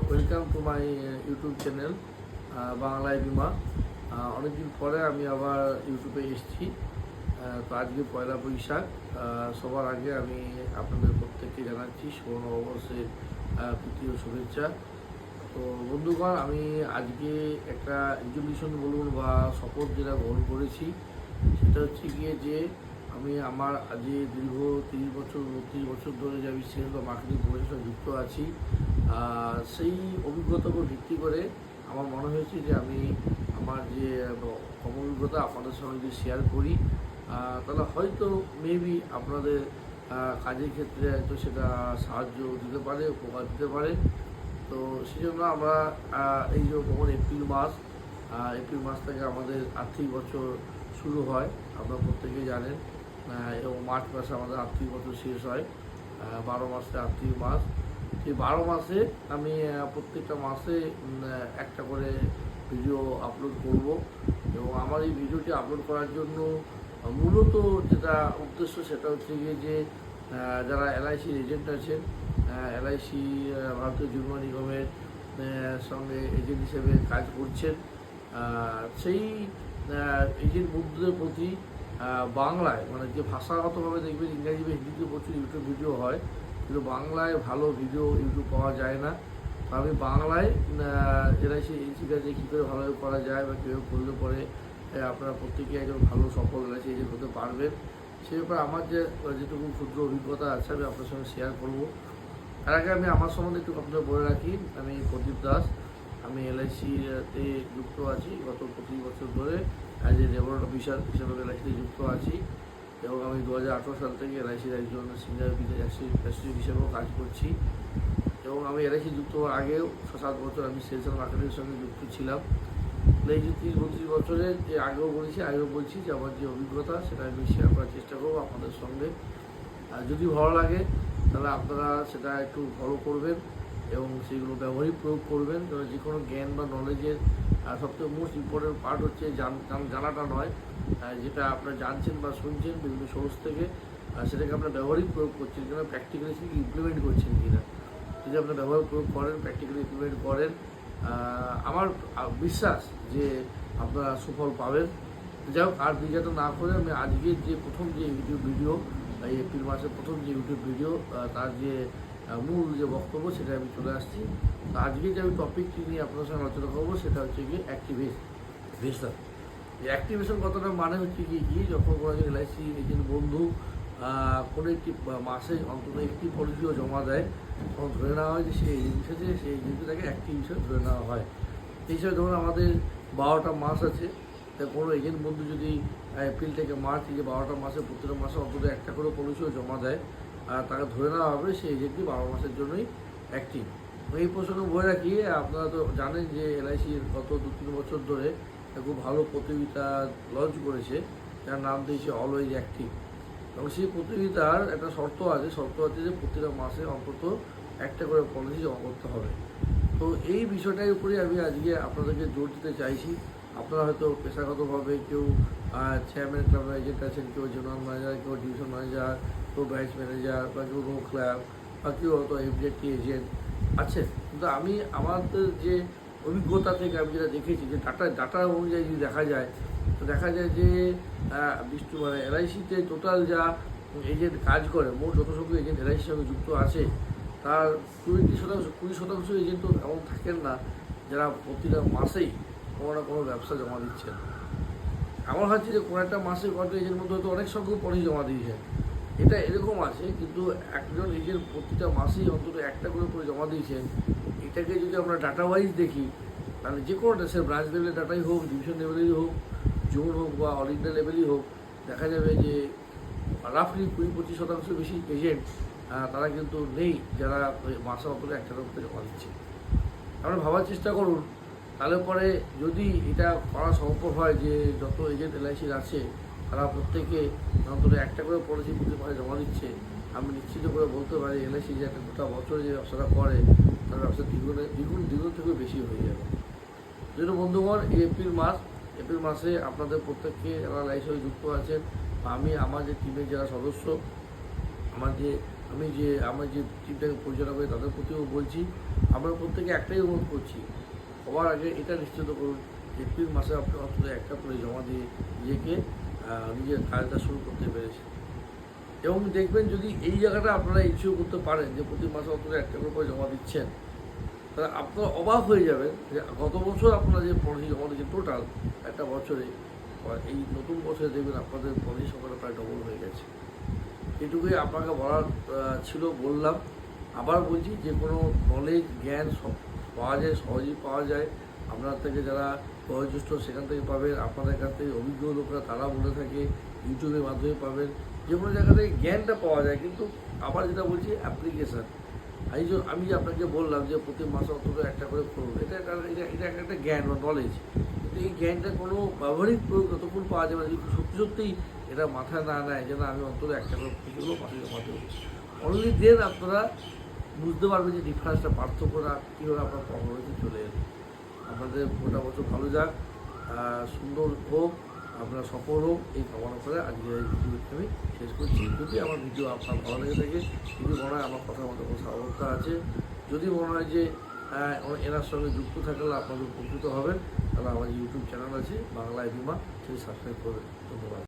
Welcome to my YouTube channel বাংলায় বিমা। অনেকদিন পরে আমি আবার ইউটিউবে এসেছি। তো আজকে পয়লা বৈশাখ। সবার আগে আমি আপনাদের প্রত্যেককে জানাচ্ছি শুভ নববর্ষের তৃতীয় শুভেচ্ছা। তো বন্ধুগণ, আমি আজকে একটা রেজলিউশন বলুন বা শপথ যেটা গ্রহণ করেছি, সেটা হচ্ছে গিয়ে যে আমি আমার আজ দীর্ঘ 30 বছর 32 বছর ধরে যে আমি সেলস বা মার্কেটিং প্রফেশনে যুক্ত আছি, সেই অভিজ্ঞতার উপর ভিত্তি করে আমার মনে হয়েছে যে আমি আমার যে কম অভিজ্ঞতা আপনাদের সঙ্গে যদি শেয়ার করি, তাহলে হয়তো মেবি আপনাদের কাজের ক্ষেত্রে হয়তো সেটা সাহায্য দিতে পারে, উপকার দিতে পারে। তো সেই জন্য আমরা এই যে কখন এপ্রিল মাস থেকে আমাদের আর্থিক বছর শুরু হয়, আপনারা প্রত্যেকেই জানেন। এবং মার্চ মাসে আমাদের আর্থিক বছর শেষ হয়। 12 মাসে আর্থিক মাস। এই 12 মাসে আমি প্রত্যেকটা মাসে একটা করে ভিডিও আপলোড করব। এবং আমার এই ভিডিওটি আপলোড করার জন্য মূলত যেটা উদ্দেশ্য, সেটা হচ্ছে গিয়ে যে যারা এলআইসির এজেন্ট আছেন, এলআইসি ভারতীয় জীবন নিগমের সঙ্গে এজেন্ট হিসেবে কাজ করছেন, সেই এজেন্ট বন্ধুদের প্রতি বাংলায়, মানে যে ভাষাগতভাবে দেখবেন ইংরাজি বা হিন্দিতে প্রচুর ইউটিউব ভিডিও হয়, কিন্তু বাংলায় ভালো ভিডিও ইউটিউব পাওয়া যায় না। তো আমি বাংলায় এলআইসি এজেন্সির কাজে কী করে ভালোভাবে করা যায় বা কীভাবে করলে পরে আপনারা প্রত্যেকেই একজন ভালো সফল এলআইসি এজেন্ট হতে পারবেন, সে ব্যাপারে আমার যেটুকু ক্ষুদ্র অভিজ্ঞতা আছে আমি আপনার সঙ্গে শেয়ার করব। তার আগে আমি আমার সম্বন্ধে একটু আপনাদের বলে রাখি। আমি প্রদীপ দাস। আমি এলআইসিতে যুক্ত আছি গত 25 বছর ধরে। অ্যাজ এ লেবার অফিসার হিসেবে এলআইসিতে যুক্ত আছি, এবং আমি 2018 সাল থেকে এলআইসির একজন সিনিয়র অ্যাসোসিয়েট হিসেবেও কাজ করছি। এবং আমি এলআইসি যুক্ত হওয়ার আগেও 6-7 বছর আমি সেলস অ্যান্ড মার্কেটিংয়ের সঙ্গে যুক্ত ছিলাম। এই যে 30-32 বছরের যে আগেও বলছি যে আমার যে অভিজ্ঞতা, সেটা আমি শেয়ার করার চেষ্টা করবো আপনাদের সঙ্গে। আর যদি ভালো লাগে তাহলে আপনারা সেটা একটু ফলো করবেন এবং সেগুলো ব্যবহারিক প্রয়োগ করবেন। যে কোনো জ্ঞান বা নলেজের সবথেকে মোস্ট ইম্পর্টেন্ট পার্ট হচ্ছে জানাটা নয়, যেটা আপনারা জানছেন বা শুনছেন বিভিন্ন সোর্স থেকে, সেটাকে আপনার ব্যবহারিক প্রয়োগ করছেন কিনা, প্র্যাকটিক্যালি সেটাকে ইমপ্লিমেন্ট করছেন কিনা। যদি আপনার ব্যবহার প্রয়োগ করেন, প্র্যাকটিক্যালি ইমপ্লিমেন্ট করেন, আমার বিশ্বাস যে আপনারা সুফল পাবেন। যাই হোক, আর বিজাটা না করে আমি আজকের যে প্রথম যে ইউটিউব ভিডিও, এই এপ্রিল মাসের প্রথম যে ইউটিউব ভিডিও, তার যে মূল যে বক্তব্য, সেটা আমি চলে আসছি। তো আজকে যে আমি টপিকটি নিয়ে আপনার সঙ্গে আলোচনা করবো, সেটা হচ্ছে গিয়ে অ্যাক্টিভেশন। এই অ্যাক্টিভেশন কথাটার মানে হচ্ছে কি, যখন কোনো একজন এলআইসি এজেন্ট বন্ধু কোনো একটি মাসে অন্তত একটি পলিসিও জমা দেয়, তখন ধরে নেওয়া হয় যে সেই এজেন্ট এসেছে, সেই এজেন্টকে তাকে অ্যাক্টিভ হিসেবে ধরে নেওয়া হয়। এই হিসাবে ধরুন আমাদের 12টা মাস আছে। তা কোনো এজেন্ট বন্ধু যদি এপ্রিল থেকে মার্চ, এই যে 12টা মাসে প্রতিটা মাসে অন্তত একটা করে পলিসিও জমা দেয়, তাকে ধরে নেওয়া হবে সেই এজেন্টটি 12 মাসের জন্যই অ্যাক্টিভ। এই প্রসঙ্গে বলে রাখি, আপনারা তো জানেন যে এলআইসির গত 2-3 বছর ধরে খুব ভালো প্রতিযোগিতা লঞ্চ করেছে, যার নাম দিয়েছে অলওয়েজ অ্যাক্টিভ। এবং সেই প্রতিযোগিতার একটা শর্ত আছে যে প্রতিটা মাসে অন্তত একটা করে পলিসি জমা করতে হবে। তো এই বিষয়টার উপরে আমি আজকে আপনাদেরকে জোর দিতে চাইছি। আপনারা হয়তো পেশাগতভাবে কেউ চেয়ারম্যান ক্লাব এজেন্ট আছেন, কেউ জোনাল ম্যানেজার, কেউ ডিভিশন ম্যানেজার, কেউ ব্রাঞ্চ ম্যানেজার, বা কেউ রো ক্লাব, বা কেউ হয়তো এফডিআরটি এজেন্ট আছে। কিন্তু আমি আমাদের যে অভিজ্ঞতা থেকে আমি যেটা দেখেছি, যে ডাটা অনুযায়ী যদি দেখা যায়, তো দেখা যায় যে মানে এলআইসিতে টোটাল যা এজেন্ট কাজ করে, মোট যত সংখ্যক এজেন্ট এলআইসির সঙ্গে যুক্ত আছে, তার 20% এজেন্ট তো এমন থাকেন না যারা প্রতিটা মাসেই কোনো না কোনো ব্যবসা জমা দিচ্ছেন। আমার হচ্ছে যে কোনো একটা মাসে কয়েকটা এজেন্ট মধ্যে হয়তো অনেক সংখ্যক পলিসি জমা দিয়েছেন, এটা এরকম আছে। কিন্তু একজন এজেন্ট প্রতিটা মাসেই অন্তত একটা করে জমা দিয়েছেন, এটাকে যদি আমরা ডাটা ওয়াইজ দেখি, তাহলে যে কোনো দেশের ব্রাঞ্চ লেভেলের ডাটাই হোক, ডিভিশন লেভেলেই হোক, জোন হোক বা অল ইন্ডিয়া লেভেলই হোক, দেখা যাবে যে রাফলি 20-25% বেশি এজেন্ট তারা কিন্তু নেই যারা মাসে অন্তত একটা করে জমা দিচ্ছে। আপনারা ভাবার চেষ্টা করুন, তাহলে পরে যদি এটা করা সম্ভব হয় যে যত এজেন্ট এলআইসির আছে তারা প্রত্যেকে অন্তত একটা করে পলিসি প্রতি মাসে জমা দিচ্ছে, আমি নিশ্চিত করে বলতে পারি এলআইসি যে একটা গোটা বছরে যে ব্যবসাটা করে, তার ব্যবসা দ্বিগুণ থেকে বেশি হয়ে যাবে। যেহেতু বন্ধুগণ, এই এপ্রিল মাসে আপনাদের প্রত্যেককে যারা এলআইসি যুক্ত আছেন, আমি আমার যে টিমের যারা সদস্য, আমার যে আমার যে টিমটাকে পরিচালনা করে তাদের প্রতিও বলছি, আমরা প্রত্যেকে একটাই অনুরোধ করছি, সবার আগে এটা নিশ্চিত করুন এপ্রিল মাসে আপনি অন্তত একটা করে জমা দিয়ে নিজেকে নিজের কাজটা শুরু করতে পেরেছেন। এবং দেখবেন যদি এই জায়গাটা আপনারা ইনশিওর করতে পারেন যে প্রতি মাসে অন্তত একটা করে জমা দিচ্ছেন, তাহলে আপনারা অবাক হয়ে যাবেন যে গত বছর আপনারা যে পলিসি জমা দিয়েছেন টোটাল একটা বছরে, এই নতুন বছরে দেখবেন আপনাদের পলিসি সংখ্যাটা প্রায় ডবল হয়ে গেছে। এটুকুই আপনাকে বলার ছিল, বললাম। আবার বলছি, যে কোনো নলেজ জ্ঞান সব পাওয়া যায়, সহজেই পাওয়া যায়। আপনার থেকে যারা বয়োজ্যেষ্ঠ সেখান থেকে পাবেন, আপনাদের কাছ থেকে অভিজ্ঞ লোকরা তারা বলে থাকে, ইউটিউবের মাধ্যমে পাবেন। যে কোনো জায়গা থেকে জ্ঞানটা পাওয়া যায়, কিন্তু আবার যেটা বলছি অ্যাপ্লিকেশান। আমি যে আপনাকে বললাম যে প্রতি মাসে অন্তত একটা করে করুন, এটা একটা জ্ঞান বা নলেজ, কিন্তু এই জ্ঞানটা কোনো ব্যবহারিক প্রয়োগ যতক্ষণ পাওয়া যাবে না, যদি সত্যি সত্যিই এটা মাথায় না নেয় যে না আমি অন্তত একটা করে পুজোগুলো মাসে জমা দেবো, অনলি দেন আপনারা বুঝতে পারবেন যে ডিফারেন্সটা, পার্থক্যটা কীভাবে আপনার কর্মসূচি চলে এলো। আপনাদের গোটা বছর ভালো যাক, সুন্দর হোক, আপনারা সফল হোক, এই কামনা করে আজকে এই ভিডিওটি আমি শেষ করছি। যদি আমার ভিডিও আপনার ভালো লেগে থাকে, যদি মনে হয় আমার কথার মধ্যে কোনো সাবধানতা আছে, যদি মনে হয় যে এনার সঙ্গে যুক্ত থাকলে আপনাদের উপকৃত হবেন, তাহলে আমার ইউটিউব চ্যানেল আছে বাংলায় বিমা, সেই সাবস্ক্রাইব করবেন। ধন্যবাদ।